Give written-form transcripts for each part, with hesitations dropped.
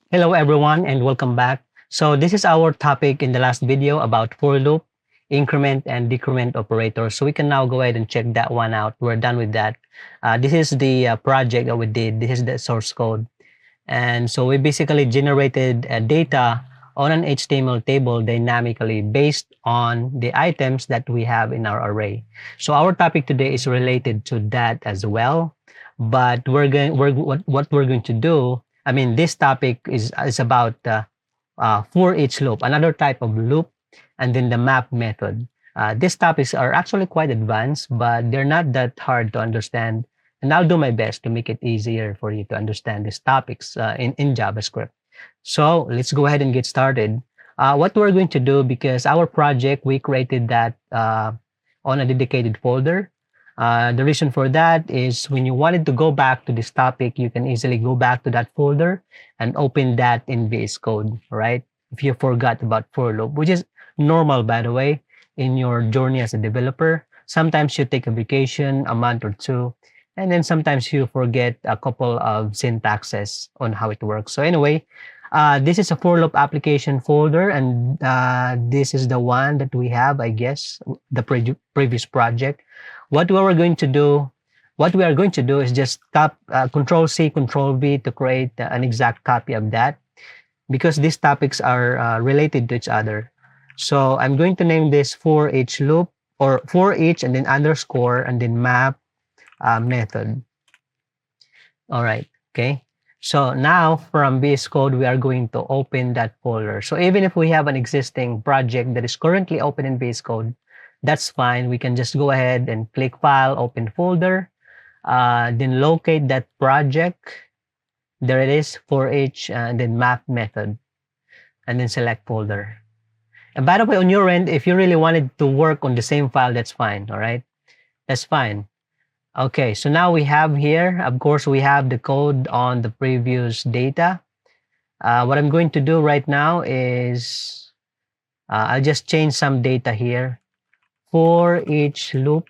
Hello everyone and welcome back. So this is our topic in the last video about for loop, increment and decrement operators. So we can now go ahead and check that one out. We're done with that. This is the project that we did. This is the source code. And so we basically generated data on an HTML table dynamically based on the items that we have in our array. So our topic today is related to that as well. But what we're going to do, I mean, this topic is about for each loop, another type of loop, and then the map method. These topics are actually quite advanced, but they're not that hard to understand, and I'll do my best to make it easier for you to understand these topics in JavaScript. So let's go ahead and get started. What we're going to do, because our project, we created that on a dedicated folder. The reason for that is when you wanted to go back to this topic, you can easily go back to that folder and open that in VS Code, right? If you forgot about for loop, which is normal, by the way, in your journey as a developer. Sometimes you take a vacation, a month or two, and then sometimes you forget a couple of syntaxes on how it works. So anyway, this is a for loop application folder, and this is the one that we have, I guess, the previous project. What we are going to do, what we are going to do is just Control C, Control V to create an exact copy of that, because these topics are related to each other. So I'm going to name this for each loop, or for each and then underscore and then map method. All right. Okay. So now from VS Code, we are going to open that folder. So even if we have an existing project that is currently open in VS Code, that's fine. We can just go ahead and click File, Open Folder, then locate that project. There it is, for each, and then Map method, and then select Folder. And by the way, on your end, if you really wanted to work on the same file, that's fine. All right, that's fine. Okay, so now we have here, of course, we have the code on the previous data. What I'm going to do right now is I'll just change some data here for each loop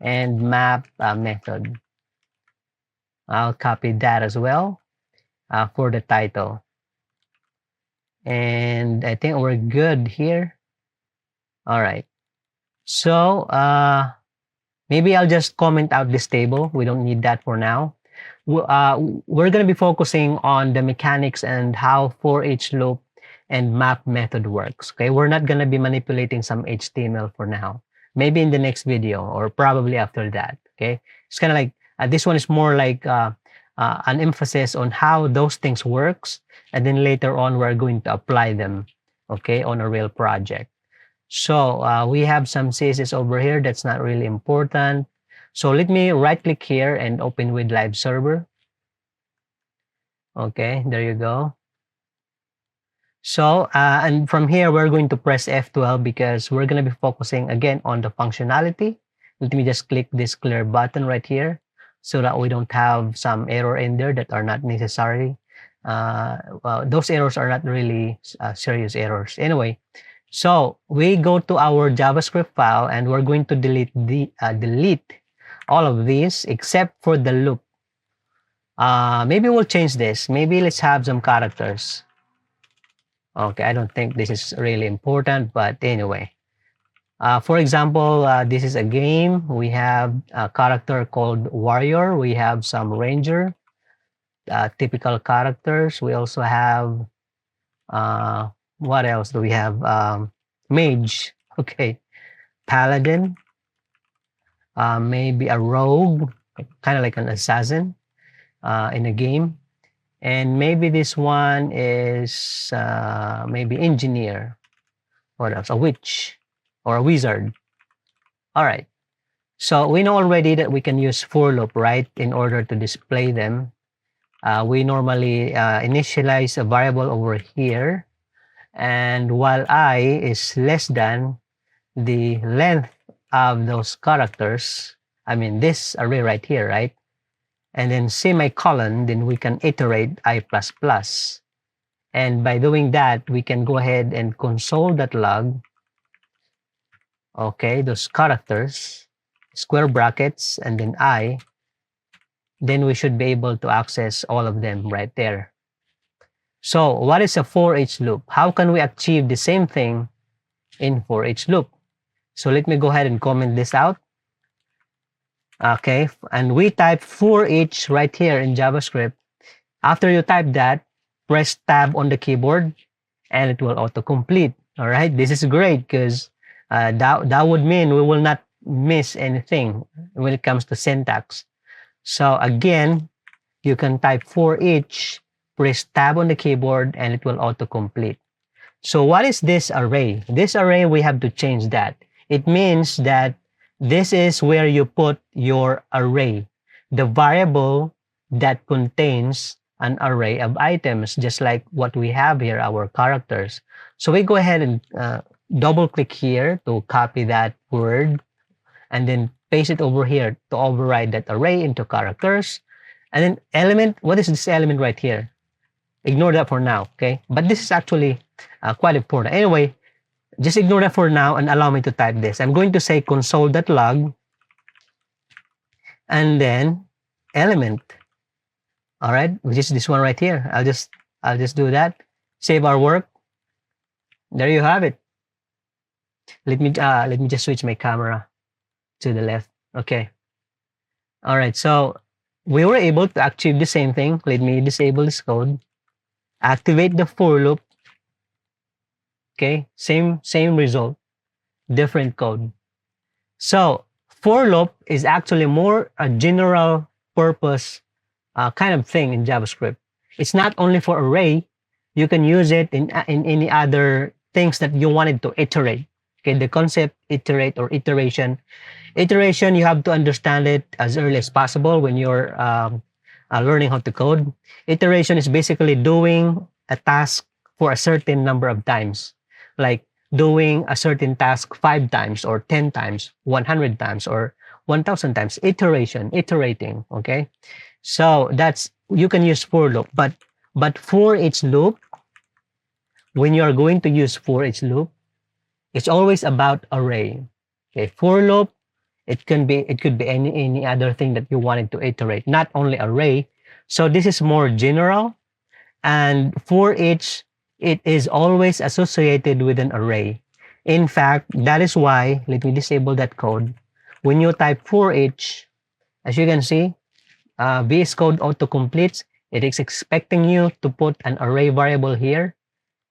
and map method. I'll copy that as well for the title. And I think we're good here. All right. So maybe I'll just comment out this table. We don't need that for now. We're going to be focusing on the mechanics and how for each loop and map method works. Okay, we're not going to be manipulating some HTML for now. Maybe in the next video or probably after that. Okay, it's kind of like this one is more like an emphasis on how those things works, and then later on we're going to apply them. Okay, on a real project. So we have some CSS over here that's not really important. So let me right click here and open with live server. Okay, there you go. So, and from here, we're going to press F12 because we're going to be focusing again on the functionality. Let me just click this clear button right here so that we don't have some error in there that are not necessary. Well, those errors are not really serious errors. Anyway, so we go to our JavaScript file and we're going to delete all of these except for the loop. Maybe we'll change this. Maybe let's have some characters. Okay, I don't think this is really important, but anyway. For example, this is a game. We have a character called Warrior. We have some Ranger, typical characters. We also have, what else do we have? Mage, okay. Paladin, maybe a rogue, kind of like an assassin in a game. And maybe this one is maybe engineer. What else? A witch or a wizard. All right. So we know already that we can use for loop, right, in order to display them. We normally initialize a variable over here. And while I is less than the length of those characters, I mean this array right here, right? And then semicolon, then we can iterate I++. And by doing that, we can go ahead and console.log, okay, those characters, square brackets, and then I, then we should be able to access all of them right there. So what is a for each loop? How can we achieve the same thing in for each loop? So let me go ahead and comment this out. Okay, and we type for each right here in JavaScript. After you type that, press tab on the keyboard and it will autocomplete. All right, this is great because that would mean we will not miss anything when it comes to syntax. So again, you can type for each, press tab on the keyboard, and it will autocomplete. So what is this array? This array, we have to change that. It means that this is where you put your array, the variable that contains an array of items, just like what we have here, our characters. So we go ahead and double click here to copy that word and then paste it over here to override that array into characters. And then element, what is this element right here? Ignore that for now, okay? But this is actually quite important. Anyway, just ignore that for now and allow me to type this. I'm going to say console.log and then element. All right, which is this one right here. I'll just do that. Save our work. There you have it. Let me just switch my camera to the left. Okay. All right, so we were able to achieve the same thing. Let me disable this code. Activate the for loop. Okay, same result, different code. So for loop is actually more a general purpose kind of thing in JavaScript. It's not only for array. You can use it in any other things that you wanted to iterate. Okay, the concept iterate or iteration. Iteration, you have to understand it as early as possible when you're learning how to code. Iteration is basically doing a task for a certain number of times, like doing a certain task 5 times or 10 times, 100 times or 1,000 times. Iteration, iterating. Okay, so that's, you can use for loop, but for each loop, when you are going to use for each loop, it's always about array. Okay, for loop, it could be any other thing that you wanted to iterate, not only array. So this is more general, and for each, it is always associated with an array. In fact, that is why, let me disable that code. When you type for each, as you can see, VS Code autocompletes. It is expecting you to put an array variable here.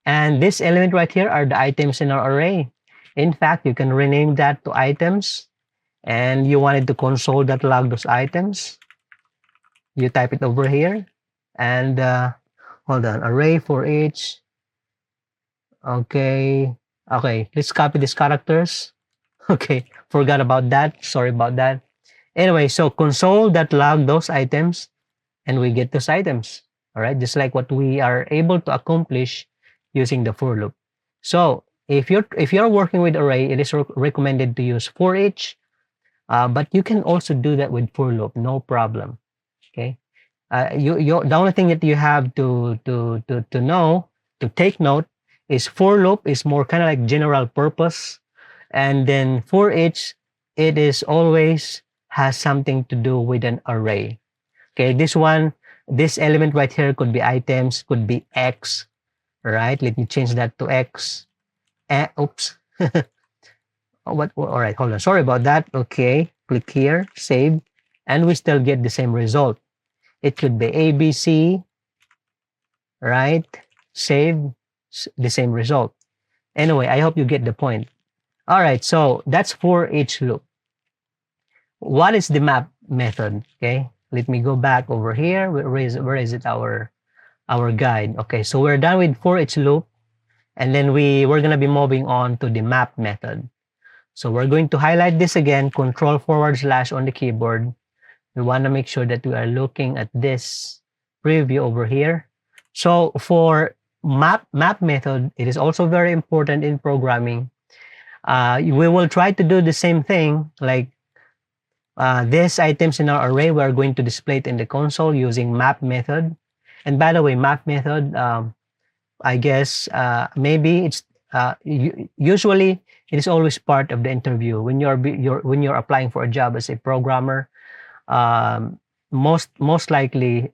And this element right here are the items in our array. In fact, you can rename that to items. And you wanted to console.log those items. You type it over here. And hold on, array for each. Okay, let's copy these characters. Okay, forgot about that. Sorry about that. Anyway, so console.log those items, and we get those items. All right, just like what we are able to accomplish using the for loop. So if you're working with array, it is recommended to use for each, but you can also do that with for loop, no problem. Okay, the only thing that you have to know, to take note, is for loop is more kind of like general purpose, and then for each, it is always has something to do with an array. Okay, this element right here could be items, could be X. Right, let me change that to X. Oops. What? All right, hold on. Sorry about that. Okay, click here, save, and we still get the same result. It could be ABC, right? Save, the same result. Anyway, I hope you get the point. All right, so that's for each loop. What is the map method? Okay, let me go back over here. Where is it? Our guide. Okay, so we're done with for each loop, and then we're gonna be moving on to the map method. So we're going to highlight this again, Control / on the keyboard. We want to make sure that we are looking at this preview over here. So for map method, it is also very important in programming. We will try to do the same thing, like these items in our array, we are going to display it in the console using map method. And by the way, map method, I guess maybe it's usually it is always part of the interview when you're applying for a job as a programmer. Most likely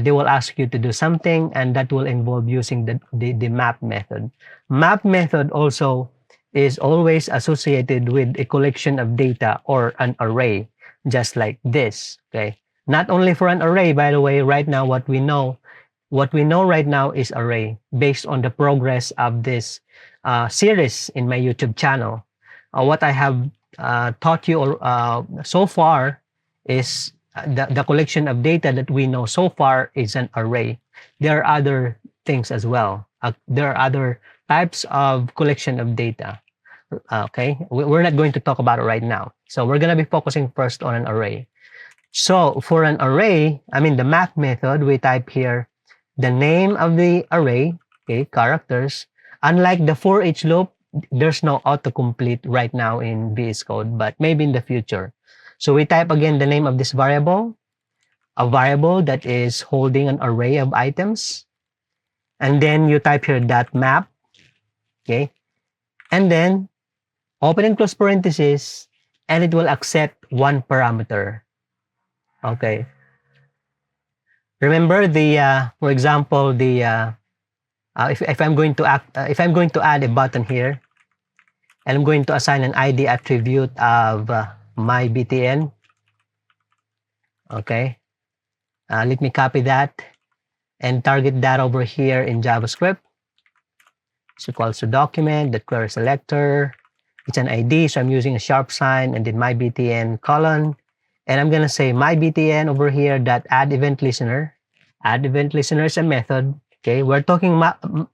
they will ask you to do something, and that will involve using the map method. Map method also is always associated with a collection of data or an array, just like this. Okay, not only for an array, by the way. Right now, what we know right now is array, based on the progress of this series in my YouTube channel. What I have taught you so far is the collection of data that we know so far is an array. There are other things as well. There are other types of collection of data. Okay, we're not going to talk about it right now. So we're going to be focusing first on an array. So for an array, I mean the map method, we type here the name of the array, okay, characters. Unlike the for each loop, there's no autocomplete right now in VS Code, but maybe in the future. So we type again the name of this variable, a variable that is holding an array of items. And then you type here dot map, okay? And then open and close parentheses, and it will accept one parameter. Okay. Remember for example, if I'm going to add a button here, and I'm going to assign an ID attribute of my BTN. Okay. Let me copy that and target that over here in JavaScript. It's equals to document, that query selector. It's an ID, so I'm using a sharp sign and then my BTN colon. And I'm going to say my BTN over here that add event listener. Add event listener is a method. Okay, we're talking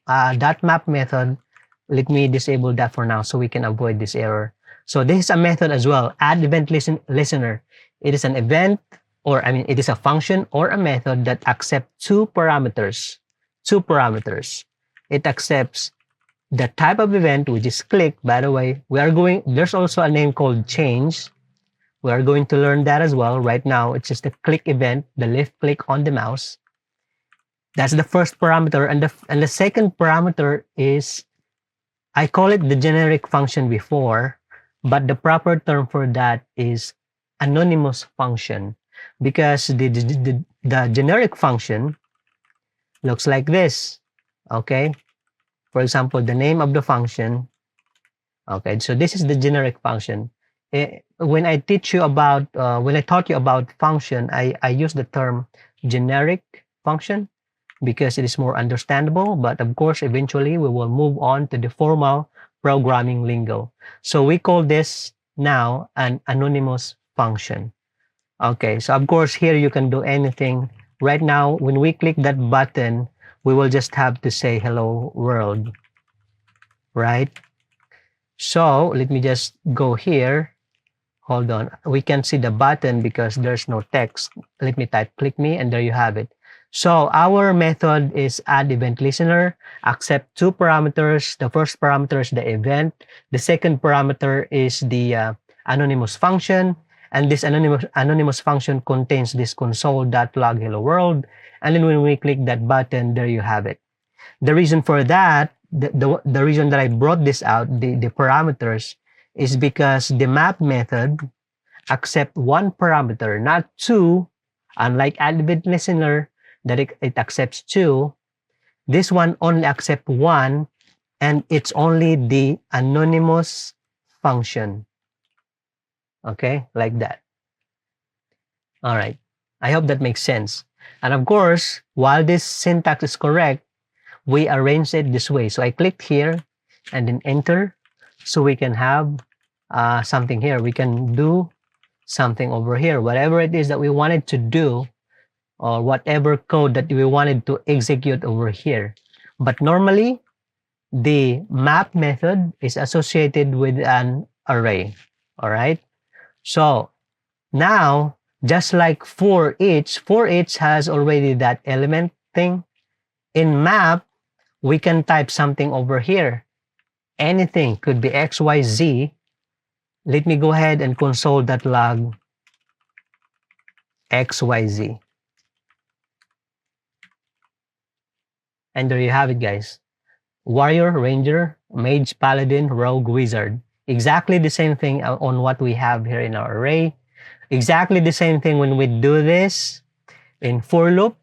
dot map method. Let me disable that for now so we can avoid this error. So this is a method as well. Add event listener. It is an event, or I mean, it is a function or a method that accepts two parameters. Two parameters. It accepts the type of event, which is click. By the way, there's also a name called change. We are going to learn that as well. Right now, it's just a click event, the left click on the mouse. That's the first parameter. And the second parameter is, I call it the generic function before, but the proper term for that is anonymous function, because the generic function looks like this. Okay. For example, the name of the function. Okay. So this is the generic function. When I taught you about function, I use the term generic function because it is more understandable. But of course, eventually we will move on to the formal programming lingo. So we call this now an anonymous function. Okay, so of course here you can do anything. Right now, when we click that button, we will just have to say hello world, right? So let me just go here. Hold on, we can see the button because there's no text. Let me type click me, and there you have it. So our method is add event listener, accept two parameters. The first parameter is the event. The second parameter is the anonymous function. And this anonymous function contains this console.log hello world. And then when we click that button, there you have it. The reason for that, the reason that I brought this out, the parameters, is because the map method accept one parameter, not two. Unlike add event listener, that it accepts two. This one only accepts one, and it's only the anonymous function. Okay, like that. All right. I hope that makes sense. And of course, while this syntax is correct, we arrange it this way. So I clicked here and then enter. So we can have something here. We can do something over here. Whatever it is that we wanted to do, or whatever code that we wanted to execute over here. But normally, the map method is associated with an array. All right. So now, just like for each has already that element thing. In map, we can type something over here. Anything could be X, Y, Z. Let me go ahead and console.log X, Y, Z. And there you have it, guys. Warrior, Ranger, Mage, Paladin, Rogue, Wizard. Exactly the same thing on what we have here in our array. Exactly the same thing when we do this in for loop.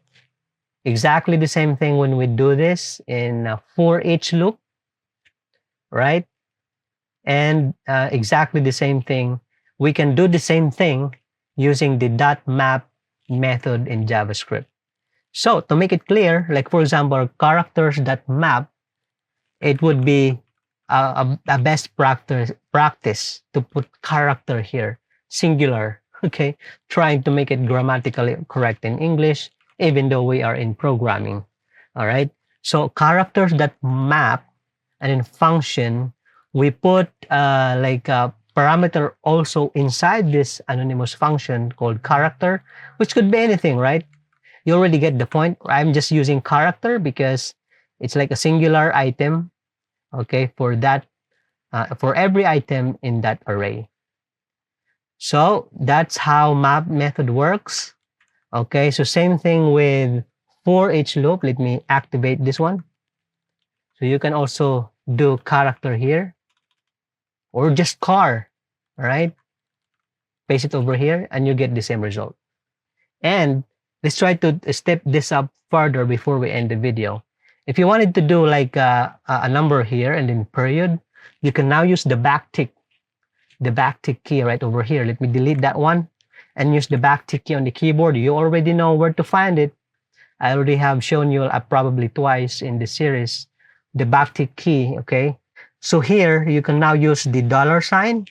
Exactly the same thing when we do this in for each loop, right? And exactly the same thing, we can do the same thing using the .map method in JavaScript. So to make it clear, like for example, characters.map, it would be a best practice to put character here, singular, okay? Trying to make it grammatically correct in English, even though we are in programming, all right? So characters.map, and in function, we put like a parameter also inside this anonymous function called character, which could be anything, right? You already get the point. I'm just using character because it's like a singular item, okay, for that, for every item in that array. So that's how map method works. Okay, so same thing with for each loop. Let me activate this one. So you can also do character here or just car, all right? Paste it over here and you get the same result. And let's try to step this up further before we end the video. If you wanted to do like a number here and then period, you can now use the backtick key right over here. Let me delete that one and use the backtick key on the keyboard. You already know where to find it. I already have shown you probably twice in the series, the backtick key, okay? So here, you can now use the $sign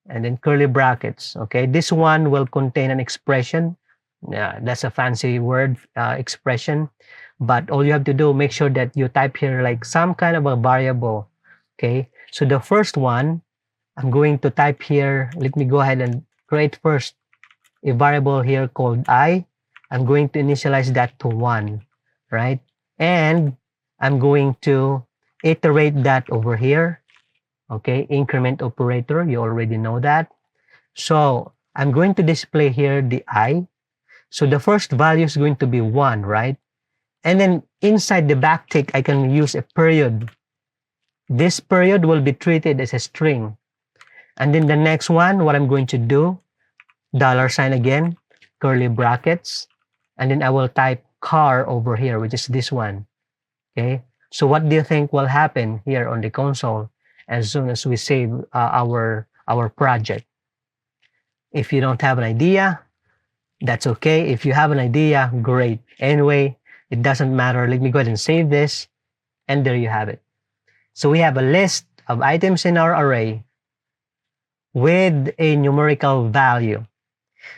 and then curly brackets, okay? This one will contain an expression. Yeah, that's a fancy word, expression. But all you have to do, make sure that you type here like some kind of a variable, okay? So the first one, I'm going to type here, let me go ahead and create first a variable here called I. I'm going to initialize that to 1, right? And I'm going to iterate that over here, okay? Increment operator, you already know that. So I'm going to display here the I. So the first value is going to be 1, right? And then inside the backtick, I can use a period. This period will be treated as a string. And then the next one, what I'm going to do, $sign again, curly brackets, and then I will type car over here, which is this one, okay? So what do you think will happen here on the console as soon as we save our project? If you don't have an idea, that's okay. If you have an idea, great. Anyway, it doesn't matter. Let me go ahead and save this, and there you have it. So we have a list of items in our array with a numerical value.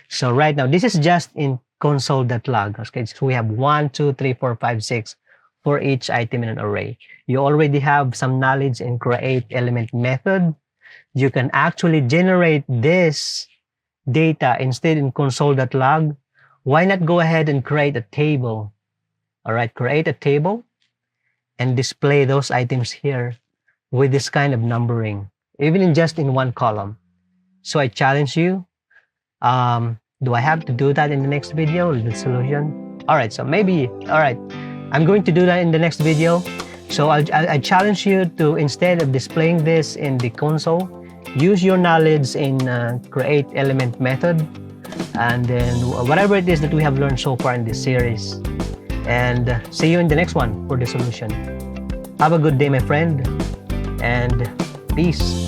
So right now, this is just in console.log. Okay, so we have 1, 2, 3, 4, 5, 6 for each item in an array. You already have some knowledge in create element method. You can actually generate this data instead in console.log. Why not go ahead and create a table? All right, create a table and display those items here with this kind of numbering, even in just in one column. So I challenge you. Do I have to do that in the next video? The solution? All right, so maybe, all right, I'm going to do that in the next video. So I challenge you to, instead of displaying this in the console, use your knowledge in create element method, and then whatever it is that we have learned so far in this series. And see you in the next one for the solution. Have a good day, my friend, and peace.